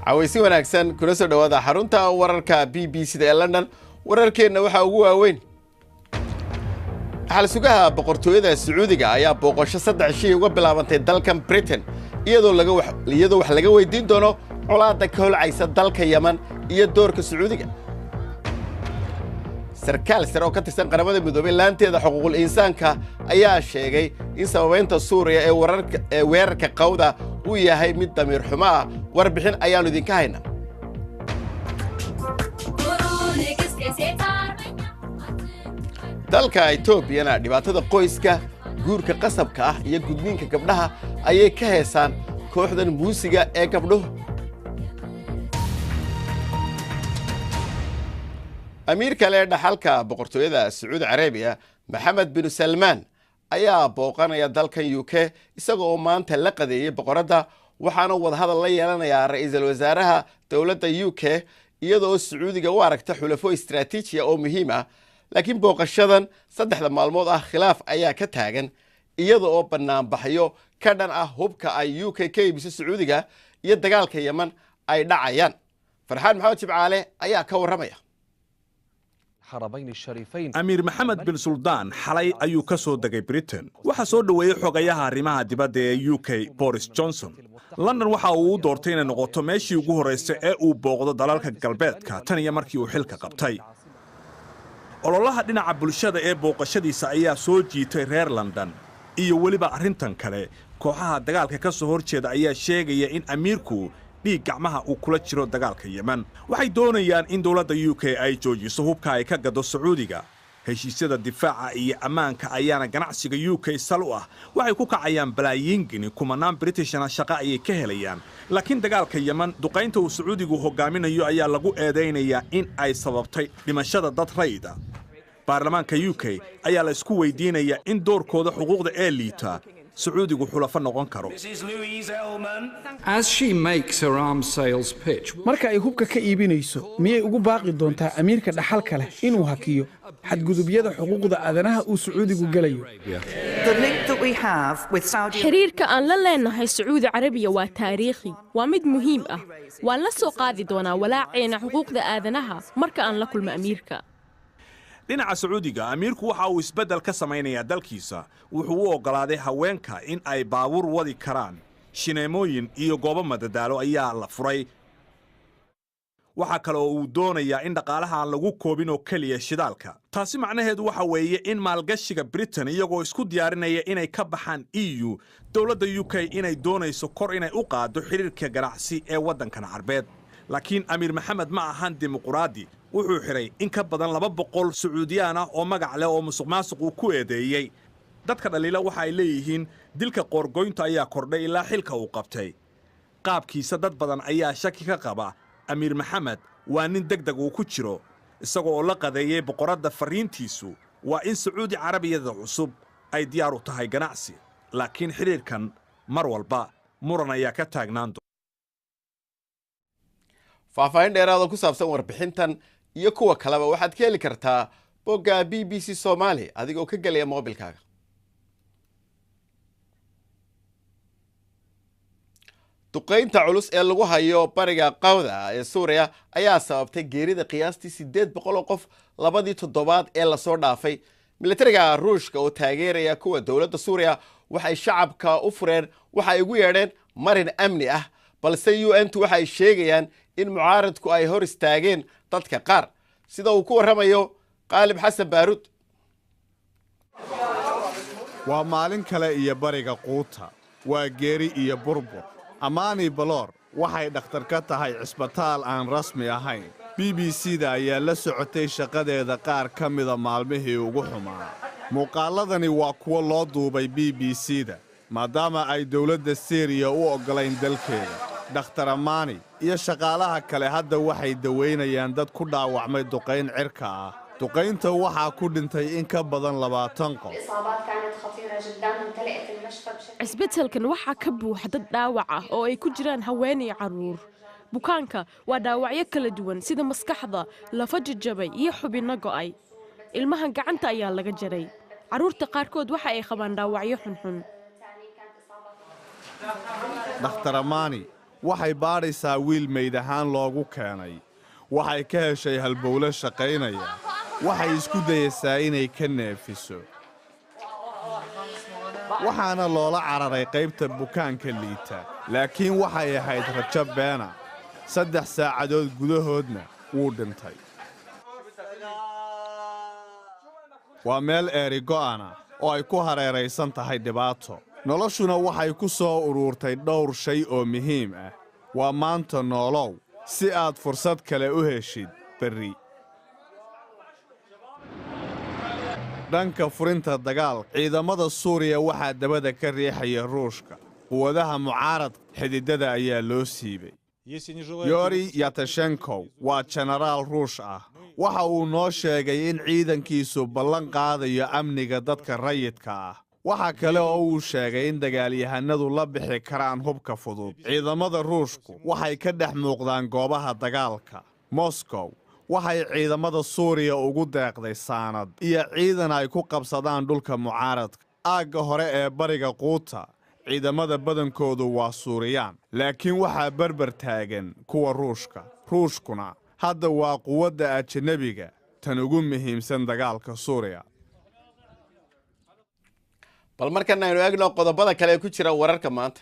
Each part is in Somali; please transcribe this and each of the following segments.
عويسي wanaagsan kuna soo dhawaada xarunta wararka BBC ee London wararkeena waxa ugu waaweyn hal sugaha boqortooyada Sacuudiga ayaa booqasho 3 shay uga bilaabantay dalkan Britain iyadoo wax laga weydiin doono colaadda ka holcaysa dalka Yemen iyo doorka Sacuudiga sarkaal sare oo ka tirsan qaramada midoobay laanteeda xuquuqul insaanka ayaa sheegay in sababeynta Suuriya ee weerarka qowda uu yahay mid damiir xumo ah warbixin ayaanu idinka haynaa dalka Ethiopia dhibaatada qoyska guurka qasabka ah iyo gudniinka gabdhaha ayay ka heesaan kooxdan muusiga ee gabdhuhu أمير كله دحالك بقرطوية السعودية العربية محمد بن سلمان أيها بوقنا يدل كان يوكي يسقوا مان تلقى ذي بقرده وحنا وضع هذا الله يلنا يا رئيس الوزراء دولة يوكي يدو السعودية جوارك تحولفوا استراتيجية أو مهمة لكن بوق الشذن صدق لما الموضوع خلاف أيها كتاجن يدو برنامج بحيو كان أهوبك أي يوكي كي بس السعودية يدقال كيمن أي دعيان فرحان محمد تبعاله أيها كورمية أمير محمد بن سلطان حالي أيو كسو دقي بريتن وحا سو دوي xogayaha arrimaha dibadda ee UK Boris Johnson London waxa uu doortay inay noqoto meeshii ugu horeysay ee uu booqdo dalalka galbeedka tan iyo markii uu xilka qabtay ololaha dhinaca bulshada ee booqashadiisa ayaa soo jiitay reer London iyo waliba arrintan kale kooxaha dagaalka ka soo horjeeda ayaa sheegaya in amiirku dhiig gacmaha uu kula jiro dagaalka Yemen waxay doonayaan in dawladda UK ay joojiso hubka ay ka gado Sacuudiga heshiisyada difaaca iyo amaanka ayaana ganacsiga UK sal u ah waxay ku kacayaan balaayiin gini kumanaan Britishna shaqo ay ka helayaan laakiin dagaalka Yemen duqeynta uu Sacuudigu hogaaminayo ayaa lagu eedeynayaa in ay sababtay dhimashada dad rayida baarlamaanka UK ayaa la isku weydiinayaa in doorkooda xuquuqda ee liita Sacuudigu xulafo noqon karo As she makes her arms sales pitch marka ay hubka ka iibinayso miyay ugu baaqi doontaa amiirka dhaxalka leh inuu hakiyo xadgudubyada xuquuqda aadanaha uu Sacuudigu galayo xiriirka aan la leenahay Sacuudi Carabiya waa taariikhi waa mid muhiim ah waan la soo qaadi doonaa walaaceena xuquuqda aadanaha marka aan la kulmo amiirka dhinaca Sacuudiga amiirku waxa uu isbedel ka sameeyaa dalkiisa wuxuu u ogolaaday haweenka in ay baabuur wadi karaan shineemooyin iyo goobo madadaalo ayaa la furay waxa kale oo uu doonayaa in dhaqaalaha aan lagu koobin oo kaliya shidaalka taasi macnaheedu waxa weeye in maalgashiga Britain iyagoo isku diyaarinaya inay ka baxaan EU dawladda UK inay doonayso kor inay u qaado xiriirka ganacsi ee wadankan Carbeed laakiin Amiir Maxamed ma ahan dimuqraadi wuxuu xiray in ka badan 200 Sacuudiyaan ah oo magac leh oo musuqmaasuq uu ku eedeeyay dadka dhaliila waxa ay leeyihiin dilka qoorgoynta ayaa kordhay ilaa xilka uu qabtay qaabkiisa dad badan ayaa shaki ka qaba Amiir Maxamed waa nin degdeg uu ku jiro isagoo la qadeeyay boqoradda fariintiisu waa in Sacuudi Carabiyada cusub ay diyaar u tahay ganacsi laakiin xiriirkan mar walba muran ayaa ka taagnaan faahfaahin dheeraad oo ku saabsan warbixintan iyo kuwa kaleba waxaad ka heli kartaa bogga BBC Somali adigoo ka galaya mobilkaaga duqeynta culus ee lagu hayo bariga qowda ee Suuriya ayaa sababtay geerida qiyaastii 800 oo qof labadii toddobaad ee la soo dhaafay militariga Ruushka oo taageeraya kuwa dawladda Suuriya waxay shacabka u fureen waxa ay ugu yeedheen marin amni ah balse UN-tu waxay sheegayaan in mucaaradku ay hor istaageen dadka qaar sida uu ku waramayo Qaalib Xasan Baarud waa maalin kale iyo bariga quuta waa geeri iyo burbur Amani Balor waxay dhakhtar ka tahay cisbitaal aan rasmi ahayn BBC-da ayaa la socotay shaqadeeda qaar ka mida maalmihii ugu xumaa muuqaaladani waa kuwa loo duubay BBC-da maadaama ay dawladda Syria u ogolayn dalkeeda dhakhtar Amani iyo shaqaalaha kale hadda waxay daweynayaan dad ku dhaawacmay duqeyn cirka ah duqeynta waxaa ku dhintay in ka badan 20 qof cisbitaalkan waxaa ka buuxa dad dhaawac ah oo ay ku jiraan haween iyo caruur bukaanka waa dhaawacyo kala duwan sida maskaxda lafa jajabay iyo xubinno go'ay ilmaha gacanta ayaa laga jaray caruurta qaarkood waxa ay qabaan dhaawacyo xunxun dhakhtar Amani waxay baadhaysaa wiil meyd ahaan loogu keenay waxay ka heshay halbowle shaqaynaya waxay isku dayaysaa inay ka neefiso waxaana loola cararay qaybta bukaanka liita laakiin waxay ahayd rajo beena 3 saacadood gudahoodna wuu dhintay waa meel eeri go'ana oo ay ku hareeraysan tahay dhibaato noloshuna waxay ku soo ururtay dhowr shay oo muhiim ah waa maanta noolow si aad fursad kale u heshid berri dhanka furinta dagaalka ciidamada Suuriya waxaa dabada ka riixaya Ruushka quwadaha mucaarad xididada ayaa loo siibay Yuri Yatashenko waa generaal Ruush ah waxa uu noo sheegay in ciidankiisu ballan qaadayo amniga dadka rayidka ah waxa kale oo uu sheegay in dagaalyahanadu la bixi karaan hubka fudud ciidamada Ruushku waxay ka dhex muuqdaan goobaha dagaalka Moscow waxay ciidamada Suuriya ugu deeqday saanad iyo ciidan ay ku qabsadaan dhulka mucaaradka aagga hore ee bariga Quuta ciidamada badankoodu waa Suuriyaan laakiin waxaa barbar taagan kuwa Ruushkuna hadda waa quwadda ajnabiga tan ugu muhiimsan dagaalka Suuriya bal markan aynu eegno qodobada kale ee ku jira wararka maanta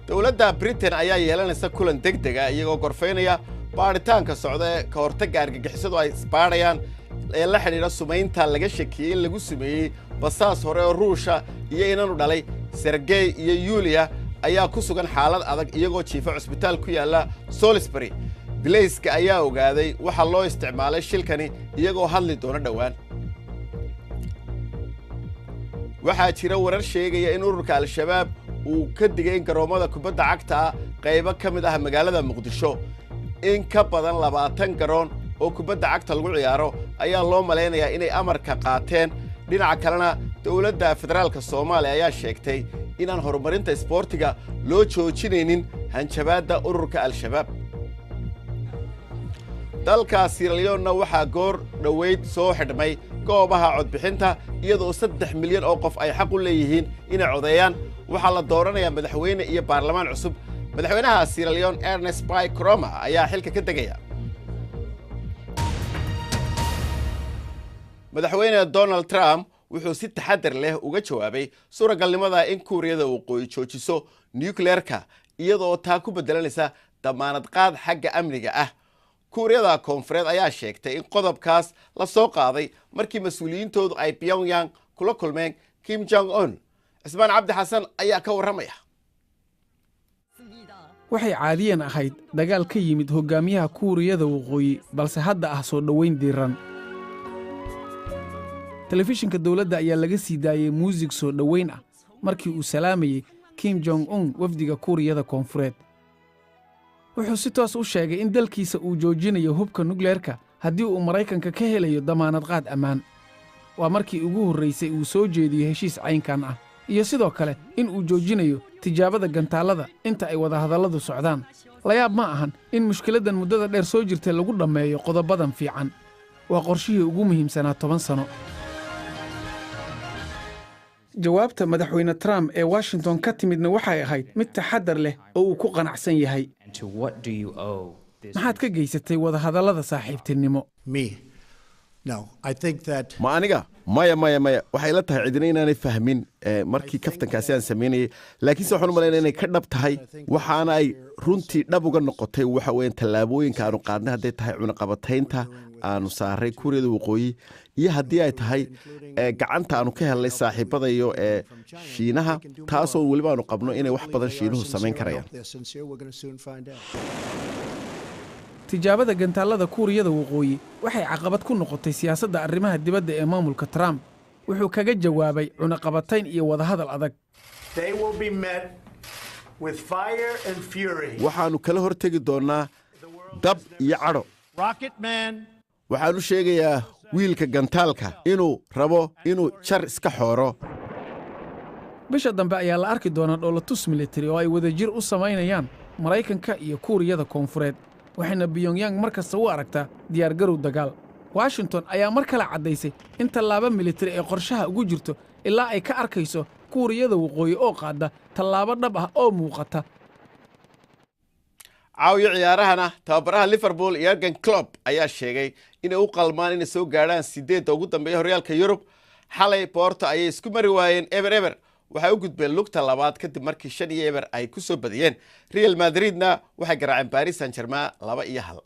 dawladda Britain ayaa yeelanaysa kulan degdeg ah iyagoo gorfeynaya baaritaanka socda ee ka hortagga argagixisadu ay isbaarayaan ee la xidhiidha sumaynta laga shakiyay in lagu sameeyey basaas hore oo Ruusha iyo inanu dhalay Sergey iyo Yulia ayaa ku sugan xaalad adag iyagoo jiifa cusbitaal ku yaala Salisbury bilayska ayaa ogaaday waxa loo isticmaalay shilkani iyagoo hadli doona dhawaan waxaa jira warar sheegaya in ururka al-shabaab uu ka digay in garoomada kubadda cagta qaybo ka mid ah magaalada Muqdisho in ka badan 20 garoon oo kubadda cagta lagu ciyaaro ayaa loo maleynayaa inay amarka qaateen dhinaca kalena dawladda federaalka Soomaaliya ayaa sheegtay inaan horumarinta isboortiga loo joojinaynin hanjabaadda ururka al-shabaab dalka Sierra Leone waxaa goor dhaweyd soo xidhmay goobaha codbixinta iyadoo 3 milyan oo qof ay xaq u leeyihiin inay codeeyaan waxaa la dooranayaa madaxweyne iyo baarlamaan cusub madaxweynaha Sierra Leone Ernest Bai Koroma ayaa xilka ka degaya madaxweyne Donald Trump wuxuu si taxadar leh uga jawaabay suuragalnimada in Kuuriyada Waqooyi joojiso nuclearka iyadoo taa ku bedelanaysa damaanad qaad xagga amniga ah Kuuriyada Koonfureed ayaa sheegtay in qodobkaas la soo qaaday markii mas'uuliyiintoodu ay Pyongyang kula kulmeen Kim Jong-un Ismaan Cabdi Xasan ayaa ka waramaya waxay caadiyan ahayd dagaal ka yimid hogaamiyaha Kuuriyada Waqooyi balse hadda ah soo dhaweyn diiran telefishinka dawladda ayaa laga sii daayay muusig soo dhaweyn ah markii uu salaamayay Kim Jong-un wafdiga Kuuriyada Koonfureed wuxuu si toos u sheegay in dalkiisa uu joojinayo hubka nuclearka haddii uu Maraykanka ka helayo damaanad qaad ammaan waa markii ugu horreysay uu soo jeediyo heshiis caynkan ah iyo sidoo kale in uu joojinayo tijaabada gantaalada inta ay wada hadalladu socdaan la yaab ma ahan in mushkiladan muddada dheer soo jirtay lagu dhammeeyo qodobadan fiican waa qorshihii ugu muhiimsanaa 10 sano jawaabta madaxweyne Trump ee Washington ka timidna waxay ahayd mid taxadar leh oo uu ku qanacsan yahay maxaad ka geysatay wada hadallada saaxiibtinimo ma aniga maya waxay la tahay cidina inaanay fahmin markii kaftankaasi aan sameynayay laakiinse waxaan u malaynaa inay ka dhab tahay waxaana ay runtii dhab uga noqotay waxa weeyaan tallaabooyinka aanu qaadnay hadday tahay cunaqabataynta aanu saaray Kuuriyada Waqooyi iyo haddii ay tahay gacanta aanu ka helnay saaxiibadayo ee Shiinaha taasoo weliba aanu qabno inay wax badan Shiinuhu samayn karayaan tijaabada gantaalada Kuuriyada Waqooyi waxay caqabad ku noqotay siyaasadda arrimaha dibadda ee maamulka Trump wuxuu kaga jawaabay cunaqabatayn iyo wada hadal adag waxaanu kala hortegi doonaa dab iyo cadho waxaanu sheegayaa wiilka gantaalka inuu rabo inuu jar iska xooro bisha dambe ayaa la arki doonaa dhoolatus military oo ay wadajir u samaynayaan Maraykanka iyo Kuuriyada Koonfureed waxayna Pyongyang markasta u aragtaa diyaargarow dagaal Washington ayaa mar kale caddaysay in tallaabo military ee qorshaha ugu jirto ilaa ay ka arkayso Kuuriyada Waqooyi oo qaada tallaabo dhab ah oo muuqata caawiyo ciyaarahana tababaraha Liverpool Jurgen Klopp ayaa sheegay inay u qalmaan inay soo gaadhaan 8 ugu dambeeya horyaalka Yurub. xalay Porto ayay isku mari waayeen eber waxay u gudbeen lugta labaad kadib markii 5-0 ay ku soo badiyeen. Real Madridna waxay garaaceen Paris Saint-Germain 2-1.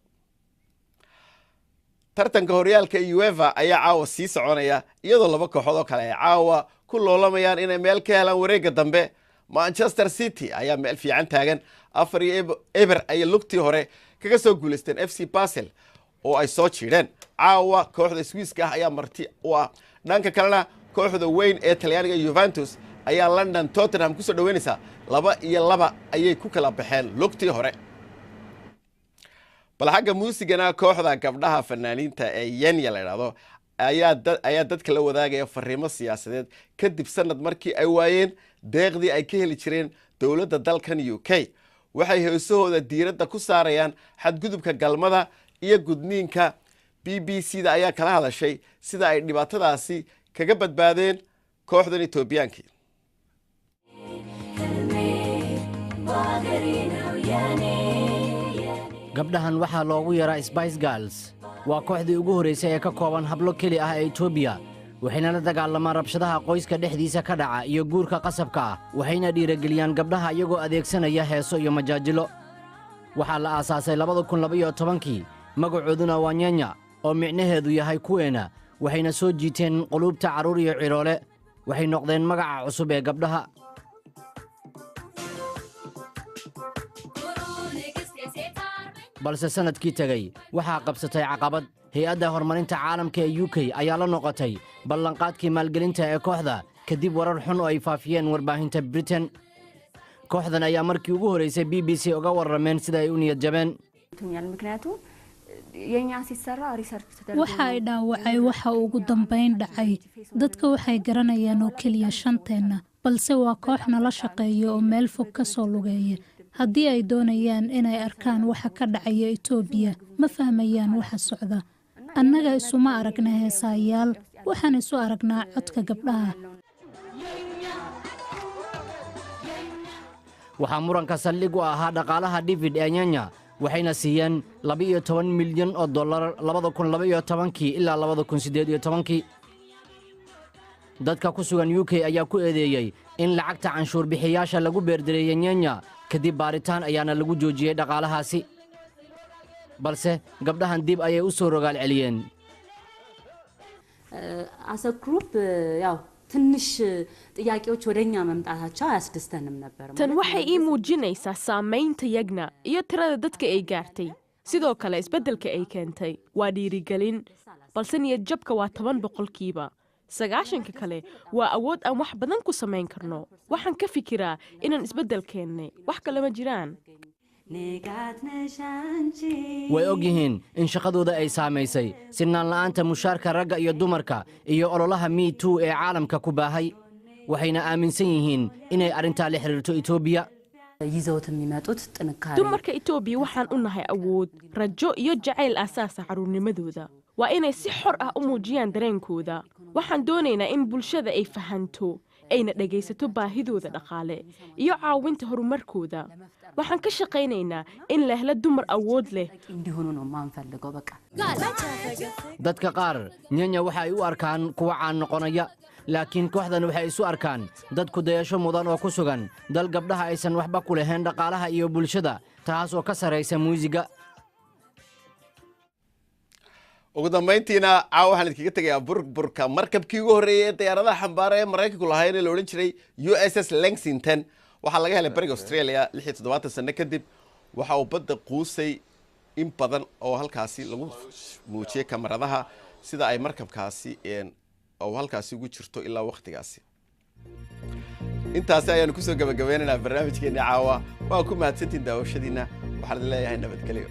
tartanka horyaalka UEFA ayaa caawa sii soconaya iyadoo laba kooxood oo kale ay caawa ku loolamayaan inay meel ka helaan wareegga dambe. Manchester City ayaa meel fiican taagan 4-0 ay lugtii hore kaga soo guuleysteen FC Basel oo ay soo jiideen. caawa kooxda Swiss-ka ayaa marti u ah. dhanka kalena kooxda weyn ee Talyaaniga Juventus ayaa London Tottenham ku soo dhaweynaysa 2-2 ayay ku kala baxeen lugtii hore. bal xagga muusigana kooxda gabdhaha fanaaniinta ee Yenya la yiraahdo ayaa dadka la wadaagaya fariimo siyaasadeed kadib sanad markii ay waayeen deeqdii ay ka heli jireen dawladda dalkan UK. waxay heesahooda diiradda ku saarayaan xadgudubka galmada iyo gudniinka. BBC-da ayaa kala hadashay sida ay dhibaatadaasi kaga badbaadeen kooxdan Ethiopiaanki. gabdhahan waxaa loogu yaraa Spice Girls waa kooxdii ugu horeysay ee ka kooban hablo keli ah ee Itoobiya waxayna la dagaalamaan rabshadaha qoyska dhexdiisa ka dhaca iyo guurka qasabka ah waxayna dhiirigeliyaan gabdhaha iyagoo adeegsanaya heeso iyo majaajilo. waxaa la aasaasay 2012 magacooduna waa Nyanya oo micnaheedu yahay kuweena waxayna soo jiiteen qulubta carruur iyo ciroole waxay noqdeen magaca cusub ee gabdhaha. balse sanadkii tagay waxaa qabsatay caqabad. hay-adda horumarinta caalamka ee UK ayaa la noqotay ballanqaadkii maalgelinta ee kooxda kadib warar xun oo ay faafiyeen warbaahinta Britain. kooxdan ayaa markii ugu horeysay BBC uga warrameen sida ay u niyad jabeen. waxa ay dhaawacay waxa ugu dambayn dhacay. dadka waxay garanayaan oo keliya shanteenna balse waa koox nala shaqeeya oo meel fog ka soo lugeeya. haddii ay doonayaan inay arkaan waxa ka dhacaya Itoobiya ma fahmayaan waxa socda. annaga isuma aragna heesaayaal waxaan isu aragnaa codka gabdhaha. waxaa muranka saldhig u ahaa dhaqaalaha David ee Nyanya waxayna siiyeen $12 milyan oo dollar 2012 ilaa 2018. dadka ku sugan UK ayaa ku eedeeyay in lacagta canshuur bixiyaasha lagu beerdareeyay Nyanya kadib baaritaan ayaana lagu joojiyay dhaqaalahaasi. balse gabdhahan dib ayay u soo rogaal celiyeen. as a group ትንሽ ጥያቄዎች ወደኛ መምጣታቸው አያስደስተንም ነበር። tan waxay ii muujinaysaa saamaynta yagna iyo tirada dadka ay gaartay. sidoo kale isbeddelka ay keentay waa dhiirigelin balse niyad jabka waa 10%. 90 kale waa awood aan wax badan ku samayn karno. waxaan ka fikiraa inaan isbeddel keennay wax kale ma jiraan. way og yihiin in shaqadooda ay saamaysay sinaan la'aanta mushaarka ragga iyo dumarka iyo ololaha Me Too ee caalamka ku baahay. waxayna aaminsan yihiin inay arrintaa la xiriirto Itoobiya. dumarka Itoobiya waxaan u nahay awood, rajo iyo jacayl asaasa carruurnimadooda. waa inay si xor ah u muujiyaan dareenkooda. waxaan doonaynaa in bulshada ay fahanto ayna dhagaysato baahidooda dhaqaale iyo caawinta horumarkooda. waxaan ka shaqaynaynaa in la helo dumar awood leh. dadka qaar Nyanya waxa ay u arkaan kuwa caan noqonaya laakiin kooxdan waxay isu arkaan dad ku dayasho mudan oo ku sugan dal gabdhaha aysan waxba ku lahayn dhaqaalaha iyo bulshada taas oo ka sareysa muusiga. ugu dambeyntiina caawa waxaan idinkaga tegayaa burburka markabkii ugu horreeyay ee diyaaradaha xambaara ee Mareykanku lahaayeen ee la odhan jiray USS Lexington. waxaa laga helay bariga Australia 67 sano kadib. waxa uu badda quusay in badan oo halkaasi lagu muujiyay kamaradaha sida ay markabkaasi oo halkaasi ugu jirto ilaa waqtigaasi. intaasi ayaanu kusoo gabagabeynaynaa barnaamijkeennii caawa. waa ku mahadsantiin daawashadiina. waxaan idin leeyahay nabadgelyo.